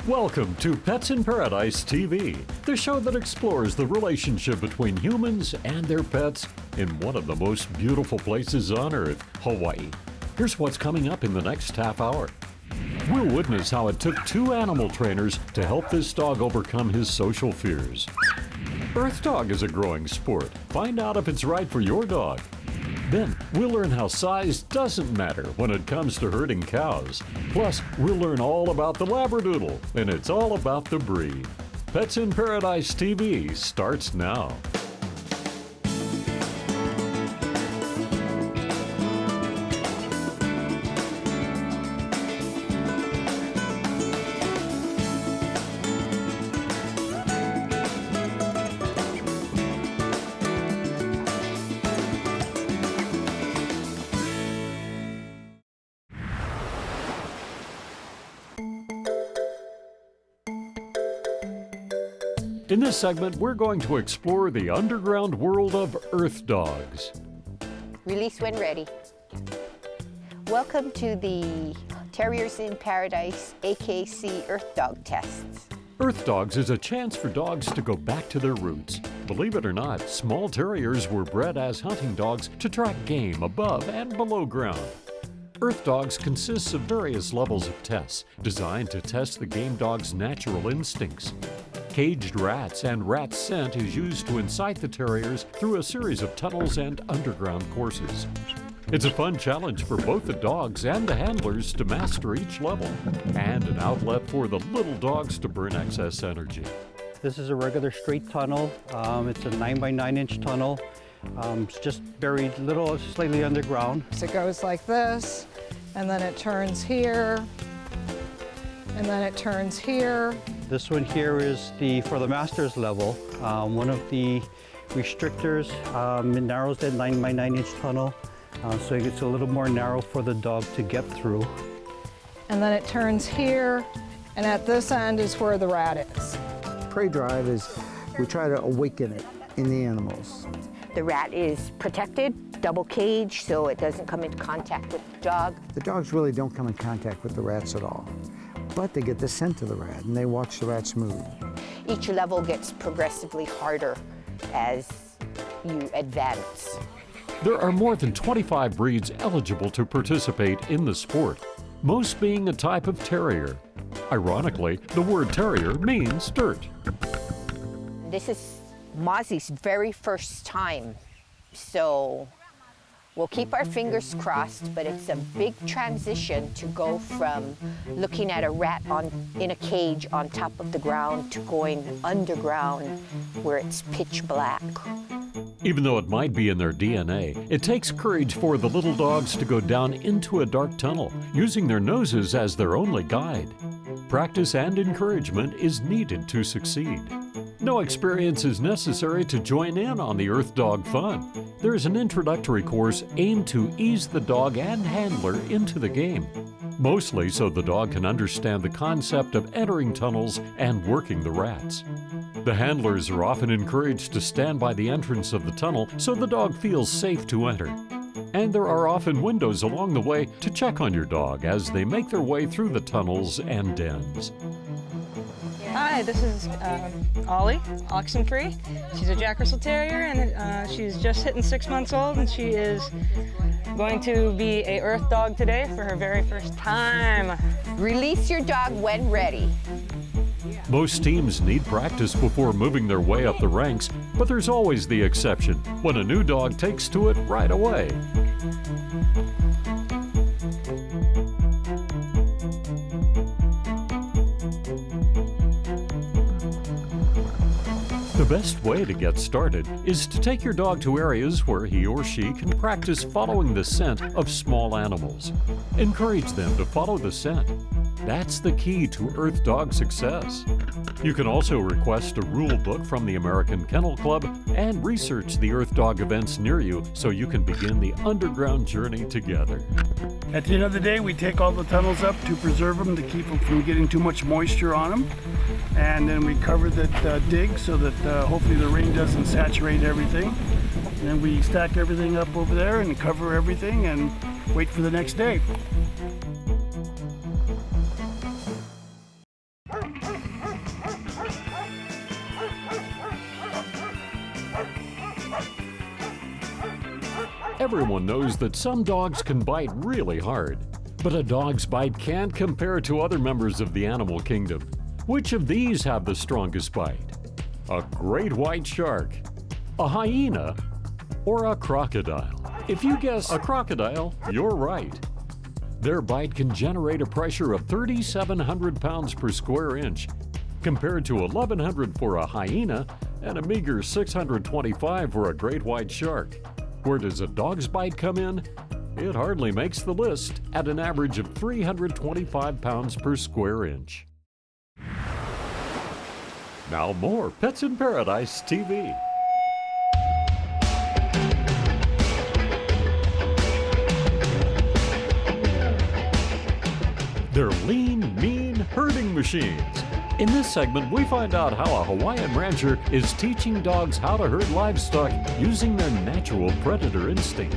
Welcome to Pets in Paradise TV, the show that explores the relationship between humans and their pets in one of the most beautiful places on Earth, Hawaii. Here's what's coming up in the next half hour. We'll witness how it took 2 animal trainers to help this dog overcome his social fears. Earth dog is a growing sport. Find out if it's right for your dog. Then, we'll learn how size doesn't matter when it comes to herding cows. Plus, we'll learn all about the Labradoodle, and it's all about the breed. Pets in Paradise TV starts now. In this segment, we're going to explore the underground world of Earth dogs. Release when ready. Welcome to the Terriers in Paradise AKC Earth Dog tests. Earth dogs is a chance for dogs to go back to their roots. Believe it or not, small terriers were bred as hunting dogs to track game above and below ground. Earth dogs consists of various levels of tests designed to test the game dog's natural instincts. Caged rats and rat scent is used to incite the terriers through a series of tunnels and underground courses. It's a fun challenge for both the dogs and the handlers to master each level, and an outlet for the little dogs to burn excess energy. This is a regular straight tunnel. It's a 9 by 9 inch tunnel. It's just buried slightly underground. So it goes like this, and then it turns here, and then it turns here. This one here is for the master's level. One of the restrictors, it narrows that 9 by 9 inch tunnel, so it gets a little more narrow for the dog to get through. And then it turns here, and at this end is where the rat is. Prey drive is, we try to awaken it in the animals. The rat is protected, double cage, so it doesn't come into contact with the dog. The dogs really don't come in contact with the rats at all, but they get the scent of the rat and they watch the rats move. Each level gets progressively harder as you advance. There are more than 25 breeds eligible to participate in the sport, most being a type of terrier. Ironically, the word terrier means dirt. This is Mozzie's very first time, so we'll keep our fingers crossed, but it's a big transition to go from looking at a rat in a cage on top of the ground to going underground where it's pitch black. Even though it might be in their DNA, it takes courage for the little dogs to go down into a dark tunnel, using their noses as their only guide. Practice and encouragement is needed to succeed. No experience is necessary to join in on the Earth Dog fun. There is an introductory course aimed to ease the dog and handler into the game, mostly so the dog can understand the concept of entering tunnels and working the rats. The handlers are often encouraged to stand by the entrance of the tunnel so the dog feels safe to enter. And there are often windows along the way to check on your dog as they make their way through the tunnels and dens. Hi, this is Ollie, Oxenfree. She's a Jack Russell Terrier, and she's just hitting 6 months old, and she is going to be a Earth Dog today for her very first time. Release your dog when ready. Most teams need practice before moving their way up the ranks, but there's always the exception when a new dog takes to it right away. The best way to get started is to take your dog to areas where he or she can practice following the scent of small animals. Encourage them to follow the scent. That's the key to Earth Dog success. You can also request a rule book from the American Kennel Club and research the Earth Dog events near you so you can begin the underground journey together. At the end of the day, we take all the tunnels up to preserve them, to keep them from getting too much moisture on them. And then we cover the dig so that hopefully the rain doesn't saturate everything. And then we stack everything up over there and cover everything and wait for the next day. Everyone knows that some dogs can bite really hard, but a dog's bite can't compare to other members of the animal kingdom. Which of these have the strongest bite? A great white shark, a hyena, or a crocodile? If you guess a crocodile, you're right. Their bite can generate a pressure of 3,700 pounds per square inch, compared to 1,100 for a hyena and a meager 625 for a great white shark. Where does a dog's bite come in? It hardly makes the list at an average of 325 pounds per square inch. Now more Pets in Paradise TV. They're lean, mean herding machines. In this segment, we find out how a Hawaiian rancher is teaching dogs how to herd livestock using their natural predator instinct.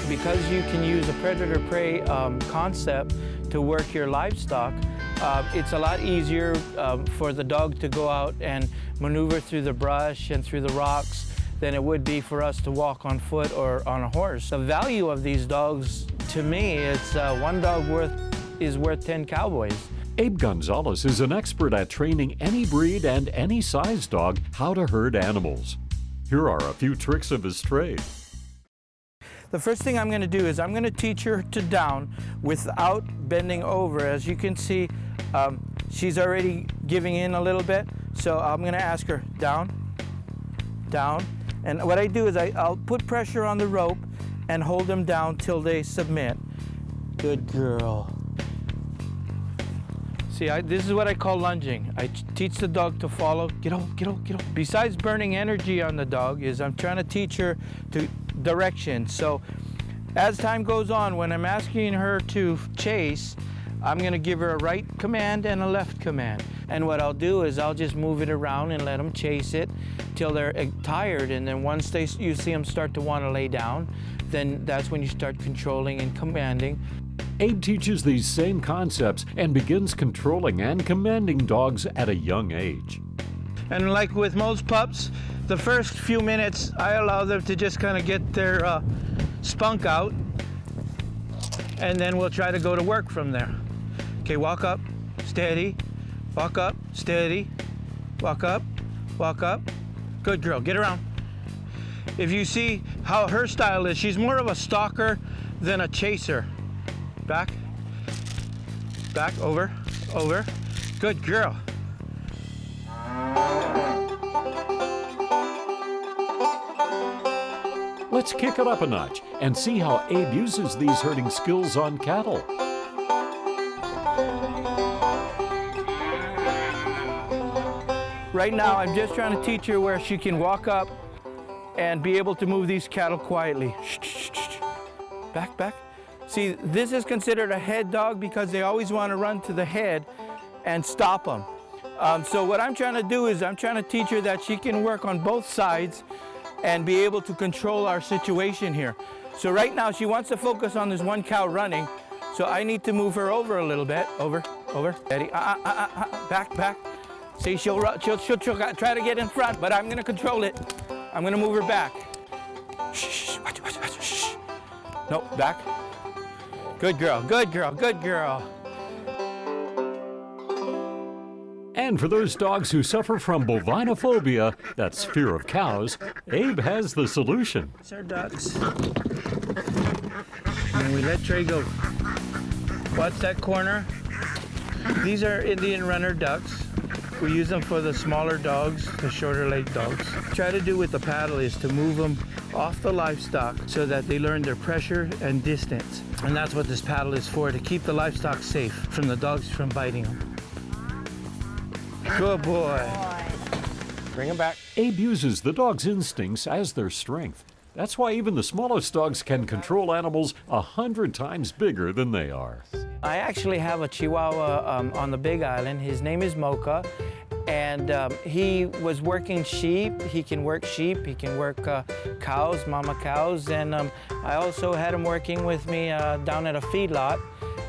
Because you can use a predator-prey concept to work your livestock, it's a lot easier for the dog to go out and maneuver through the brush and through the rocks than it would be for us to walk on foot or on a horse. The value of these dogs, to me, it's one dog is worth 10 cowboys. Abe Gonzalez is an expert at training any breed and any size dog how to herd animals. Here are a few tricks of his trade. The first thing I'm going to do is I'm going to teach her to down without bending over. As you can see, she's already giving in a little bit. So I'm going to ask her down, down. And what I do is I'll put pressure on the rope and hold them down till they submit. Good girl. See, this is what I call lunging. I teach the dog to follow. Get over, get over, get over. Besides burning energy on the dog, is I'm trying to teach her to direction. So as time goes on, when I'm asking her to chase, I'm going to give her a right command and a left command. And what I'll do is I'll just move it around and let them chase it till they're tired. And then once you see them start to want to lay down, then that's when you start controlling and commanding. Abe teaches these same concepts and begins controlling and commanding dogs at a young age. And like with most pups, the first few minutes I allow them to just kind of get their spunk out, and then we'll try to go to work from there. Okay, walk up, steady, walk up, steady, walk up, walk up. Good girl, get around. If you see how her style is, she's more of a stalker than a chaser. Back, back, over, over. Good girl. Let's kick it up a notch and see how Abe uses these herding skills on cattle. Right now, I'm just trying to teach her where she can walk up and be able to move these cattle quietly. Back, back. See, this is considered a head dog because they always want to run to the head and stop them. So what I'm trying to do is I'm trying to teach her that she can work on both sides and be able to control our situation here. So right now she wants to focus on this one cow running, so I need to move her over a little bit. Over, over, steady, back, back. See, she'll try to get in front, but I'm gonna control it. I'm gonna move her back. Shh, watch, watch, watch, shh. No, back. Good girl, good girl, good girl. And for those dogs who suffer from bovinophobia, that's fear of cows, Abe has the solution. It's our ducks. And we let Trey go. Watch that corner. These are Indian runner ducks. We use them for the smaller dogs, the shorter leg dogs. Try to do with the paddle is to move them off the livestock so that they learn their pressure and distance. And that's what this paddle is for, to keep the livestock safe from the dogs from biting them. Good boy. Bring him back. Abe uses the dog's instincts as their strength. That's why even the smallest dogs can control animals 100 times bigger than they are. I actually have a Chihuahua on the Big Island. His name is Mocha, and he was working sheep. He can work sheep, he can work cows, mama cows, and I also had him working with me down at a feedlot,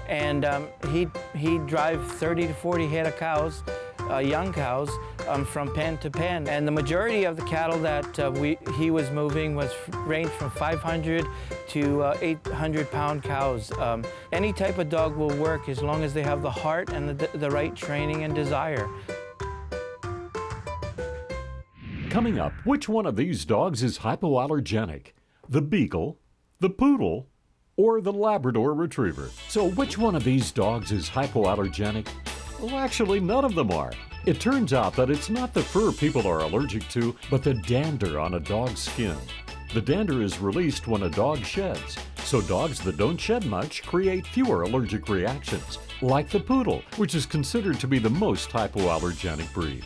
and he'd drive 30 to 40 head of cows, young cows, from pen to pen. And the majority of the cattle that he was moving ranged from 500 to 800-pound cows. Any type of dog will work as long as they have the heart and the right training and desire. Coming up, which one of these dogs is hypoallergenic? The Beagle, the Poodle, or the Labrador Retriever? So which one of these dogs is hypoallergenic? Well, actually, none of them are. It turns out that it's not the fur people are allergic to, but the dander on a dog's skin. The dander is released when a dog sheds, so dogs that don't shed much create fewer allergic reactions, like the Poodle, which is considered to be the most hypoallergenic breed.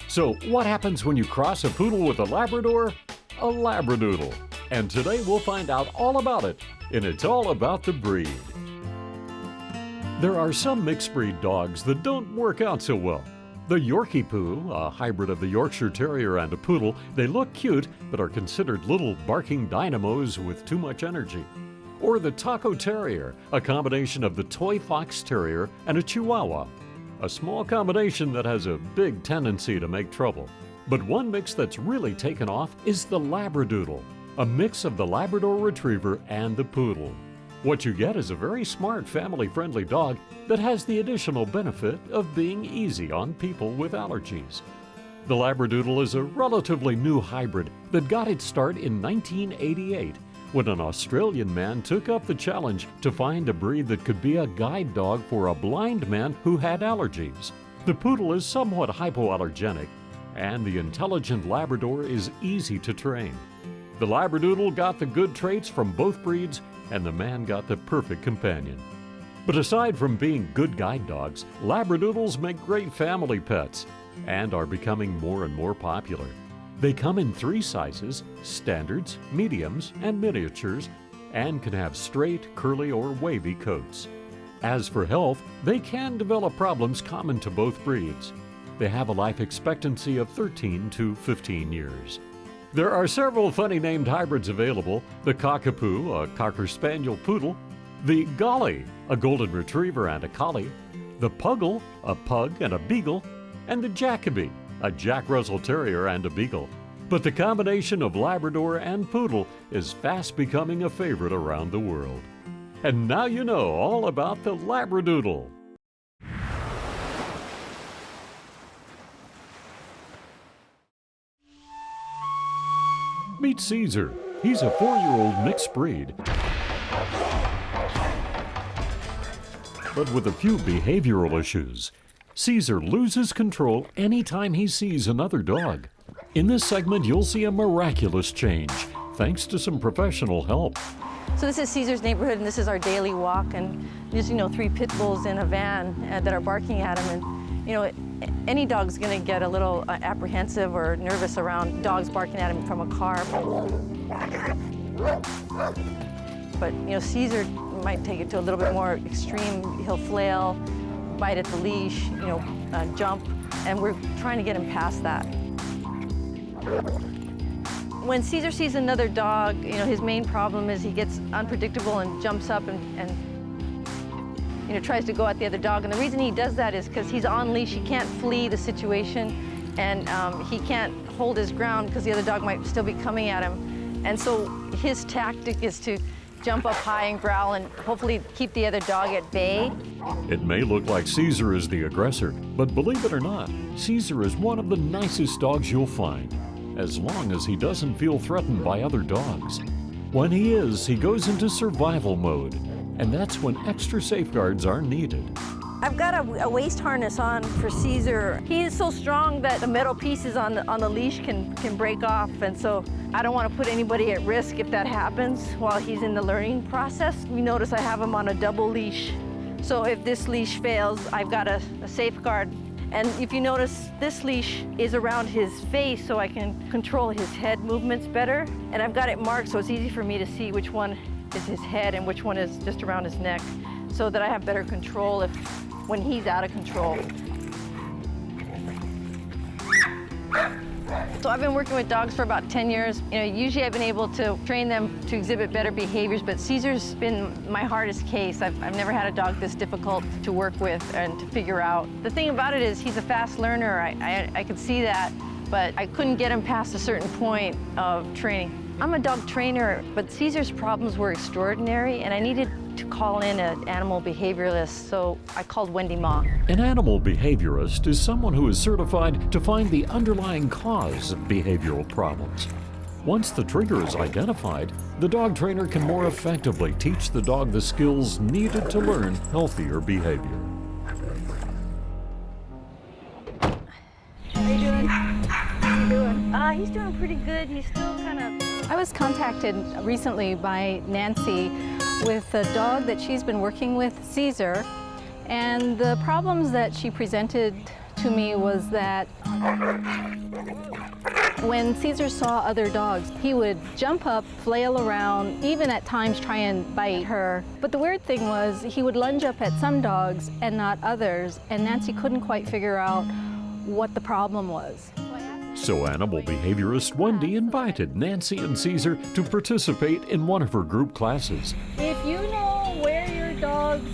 So what happens when you cross a Poodle with a Labrador? A Labradoodle. And today we'll find out all about it, and it's all about the breed. There are some mixed breed dogs that don't work out so well. The Yorkie Poo, a hybrid of the Yorkshire Terrier and a Poodle, they look cute but are considered little barking dynamos with too much energy. Or the Taco Terrier, a combination of the Toy Fox Terrier and a Chihuahua. A small combination that has a big tendency to make trouble. But one mix that's really taken off is the Labradoodle, a mix of the Labrador Retriever and the Poodle. What you get is a very smart, family-friendly dog that has the additional benefit of being easy on people with allergies. The Labradoodle is a relatively new hybrid that got its start in 1988 when an Australian man took up the challenge to find a breed that could be a guide dog for a blind man who had allergies. The Poodle is somewhat hypoallergenic, and the intelligent Labrador is easy to train. The Labradoodle got the good traits from both breeds, and the man got the perfect companion. But aside from being good guide dogs, Labradoodles make great family pets and are becoming more and more popular. They come in 3 sizes: standards, mediums, and miniatures, and can have straight, curly, or wavy coats. As for health, they can develop problems common to both breeds. They have a life expectancy of 13 to 15 years. There are several funny named hybrids available: the Cockapoo, a Cocker Spaniel Poodle, the Golly, a Golden Retriever and a Collie, the Puggle, a Pug and a Beagle, and the Jacoby, a Jack Russell Terrier and a Beagle. But the combination of Labrador and Poodle is fast becoming a favorite around the world. And now you know all about the Labradoodle. Meet Caesar. He's a 4-year-old mixed breed, but with a few behavioral issues. Caesar loses control anytime he sees another dog. In this segment, you'll see a miraculous change, thanks to some professional help. So this is Caesar's neighborhood, and this is our daily walk, and there's 3 pit bulls in a van that are barking at him, and any dog's gonna get a little apprehensive or nervous around dogs barking at him from a car. But Caesar might take it to a little bit more extreme. He'll flail, bite at the leash, jump, and we're trying to get him past that. When Caesar sees another dog, his main problem is he gets unpredictable and jumps up and tries to go at the other dog. And the reason he does that is because he's on leash. He can't flee the situation, and he can't hold his ground because the other dog might still be coming at him. And so his tactic is to jump up high and growl and hopefully keep the other dog at bay. It may look like Caesar is the aggressor, but believe it or not, Caesar is one of the nicest dogs you'll find, as long as he doesn't feel threatened by other dogs. When he is, he goes into survival mode, and that's when extra safeguards are needed. I've got a waist harness on for Caesar. He is so strong that the metal pieces on the leash can break off, and so I don't want to put anybody at risk if that happens while he's in the learning process. You notice I have him on a double leash. So if this leash fails, I've got a safeguard And if you notice, this leash is around his face so I can control his head movements better. And I've got it marked so it's easy for me to see which one is his head and which one is just around his neck, so that I have better control when he's out of control. So I've been working with dogs for about 10 years. Usually I've been able to train them to exhibit better behaviors, but Caesar's been my hardest case. I've never had a dog this difficult to work with and to figure out. The thing about it is he's a fast learner. I could see that, but I couldn't get him past a certain point of training. I'm a dog trainer, but Caesar's problems were extraordinary, and I needed to call in an animal behavioralist, so I called Wendy Ma. An animal behaviorist is someone who is certified to find the underlying cause of behavioral problems. Once the trigger is identified, the dog trainer can more effectively teach the dog the skills needed to learn healthier behavior. How you doing? How you doing? He's doing pretty good. He's still kind of... I was contacted recently by Nancy with a dog that she's been working with, Caesar, and the problems that she presented to me was that when Caesar saw other dogs, he would jump up, flail around, even at times try and bite her. But the weird thing was he would lunge up at some dogs and not others, and Nancy couldn't quite figure out what the problem was. So animal behaviorist Wendy invited Nancy and Caesar to participate in one of her group classes. If you know where your dog's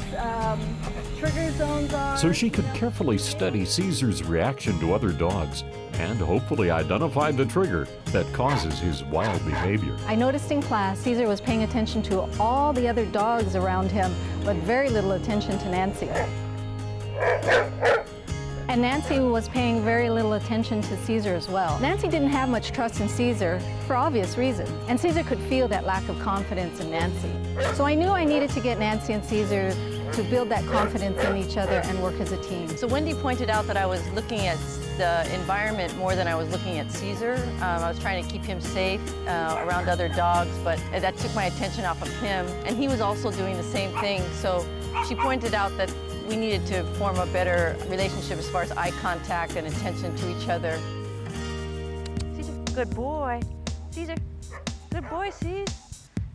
trigger zones are... So she could carefully study Caesar's reaction to other dogs and hopefully identify the trigger that causes his wild behavior. I noticed in class Caesar was paying attention to all the other dogs around him, but very little attention to Nancy. And Nancy was paying very little attention to Caesar as well. Nancy didn't have much trust in Caesar for obvious reasons, and Caesar could feel that lack of confidence in Nancy. So I knew I needed to get Nancy and Caesar to build that confidence in each other and work as a team. So Wendy pointed out that I was looking at the environment more than I was looking at Caesar. I was trying to keep him safe around other dogs, but that took my attention off of him. And he was also doing the same thing. So she pointed out that we needed to form a better relationship as far as eye contact and attention to each other. Caesar, good boy. Caesar, good boy, Caesar.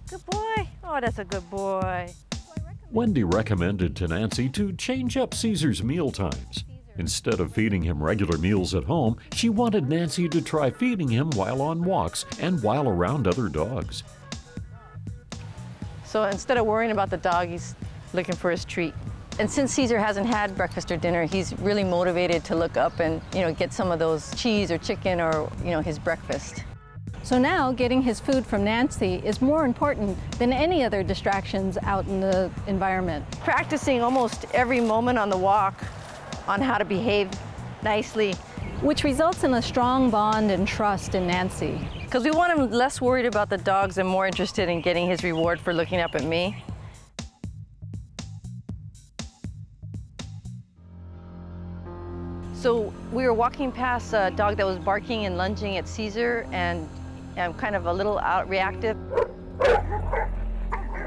Good boy. Oh, that's a good boy. Wendy recommended to Nancy to change up Caesar's meal times. Instead of feeding him regular meals at home, she wanted Nancy to try feeding him while on walks and while around other dogs. So instead of worrying about the dog, he's looking for his treat. And since Caesar hasn't had breakfast or dinner, he's really motivated to look up and, get some of those cheese or chicken or, his breakfast. So now getting his food from Nancy is more important than any other distractions out in the environment. Practicing almost every moment on the walk on how to behave nicely. Which results in a strong bond and trust in Nancy. Because we want him less worried about the dogs and more interested in getting his reward for looking up at me. So we were walking past a dog that was barking and lunging at Caesar, and I'm kind of a little reactive.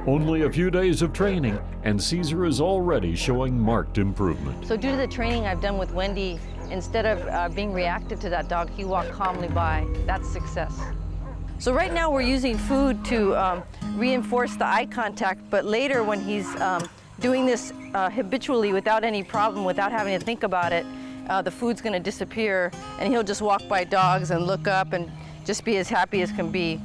Only a few days of training, and Caesar is already showing marked improvement. So due to the training I've done with Wendy, instead of being reactive to that dog, he walked calmly by. That's success. So right now we're using food to reinforce the eye contact, but later when he's doing this habitually without any problem, without having to think about it, the food's going to disappear, and he'll just walk by dogs and look up and just be as happy as can be.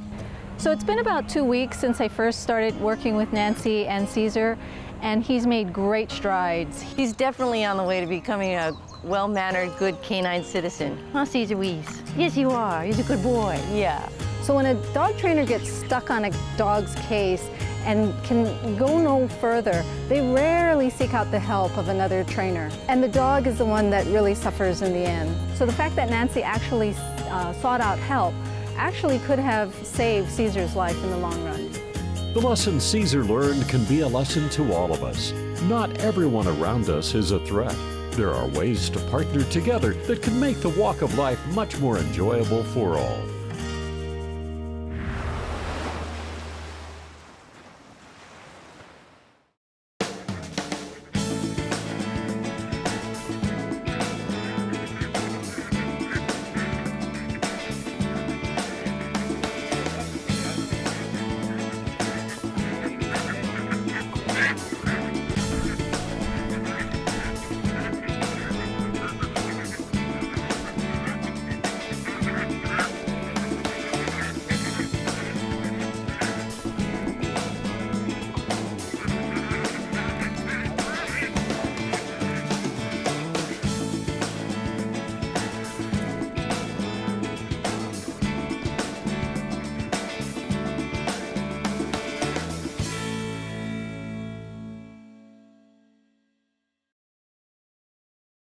So it's been about 2 weeks since I first started working with Nancy and Caesar, and he's made great strides. He's definitely on the way to becoming a well-mannered, good canine citizen. Huh, Caesar Wees? Yes, you are. He's a good boy. Yeah. So when a dog trainer gets stuck on a dog's case and can go no further, they rarely seek out the help of another trainer. And the dog is the one that really suffers in the end. So the fact that Nancy actually sought out help actually could have saved Caesar's life in the long run. The lesson Caesar learned can be a lesson to all of us. Not everyone around us is a threat. There are ways to partner together that can make the walk of life much more enjoyable for all.